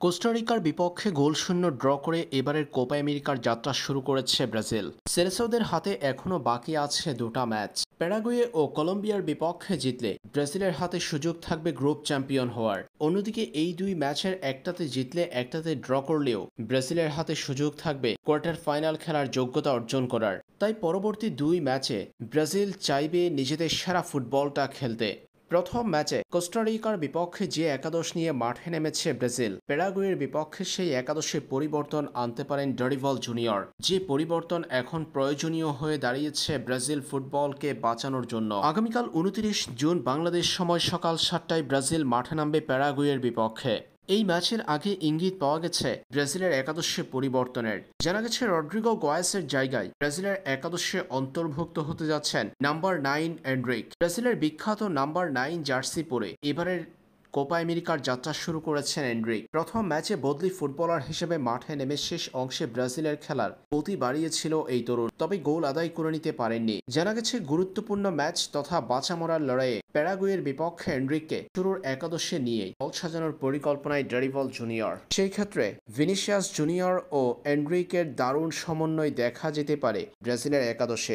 কোস্টারিকার বিপক্ষে গোলশূন্য ড্র করে এবারের কোপা আমেরিকার যাত্রা শুরু করেছে ব্রাজিল। সেলেসাওদের হাতে এখনও বাকি আছে দুটা ম্যাচ। প্যারাগুয়ে ও কলম্বিয়ার বিপক্ষে জিতলে ব্রাজিলের হাতে সুযোগ থাকবে গ্রুপ চ্যাম্পিয়ন হওয়ার। অন্যদিকে এই দুই ম্যাচের একটাতে জিতলে একটাতে ড্র করলেও ব্রাজিলের হাতে সুযোগ থাকবে কোয়ার্টার ফাইনাল খেলার যোগ্যতা অর্জন করার। তাই পরবর্তী দুই ম্যাচে ব্রাজিল চাইবে নিজেদের সেরা ফুটবলটা খেলতে। প্রথম ম্যাচে কোস্টারিকার বিপক্ষে যে একাদশ নিয়ে মাঠে নেমেছে ব্রাজিল, প্যারাগুয়ের বিপক্ষে সেই একাদশে পরিবর্তন আনতে পারেন ডরিভাল জুনিয়র, যে পরিবর্তন এখন প্রয়োজনীয় হয়ে দাঁড়িয়েছে ব্রাজিল ফুটবলকে বাঁচানোর জন্য। আগামীকাল ২৯ জুন বাংলাদেশ সময় সকাল ৭টায় ব্রাজিল মাঠে নামবে প্যারাগুয়ের বিপক্ষে। এই ম্যাচের আগে ইঙ্গিত পাওয়া গেছে ব্রাজিলের একাদশে পরিবর্তনের। জানা গেছে রড্রিগো গোয়েসের জায়গায় ব্রাজিলের একাদশে অন্তর্ভুক্ত হতে যাচ্ছেন নাম্বার 9 এন্ড্রিক। ব্রাজিলের বিখ্যাত নাম্বার 9 জার্সি পরে এবারের কোপা আমেরিকার যাত্রা শুরু করেছেন এন্ড্রিক। প্রথম ম্যাচে বদলি ফুটবলার হিসেবে মাঠে নেমে শেষ অংশে ব্রাজিলের খেলার গতি বাড়িয়েছিল এই তরুণ, তবে গোল আদায় করে নিতে পারেননি। জানা গেছে গুরুত্বপূর্ণ ম্যাচ তথা বাঁচা মরার লড়াইয়ে প্যারাগুয়ের বিপক্ষে এন্ড্রিককে শুরুর একাদশে নিয়ে দল সাজানোর পরিকল্পনায় ডরিভাল জুনিয়র। সেই ক্ষেত্রে ভিনিসিয়াস জুনিয়র ও এন্ড্রিকের দারুণ সমন্বয় দেখা যেতে পারে ব্রাজিলের একাদশে।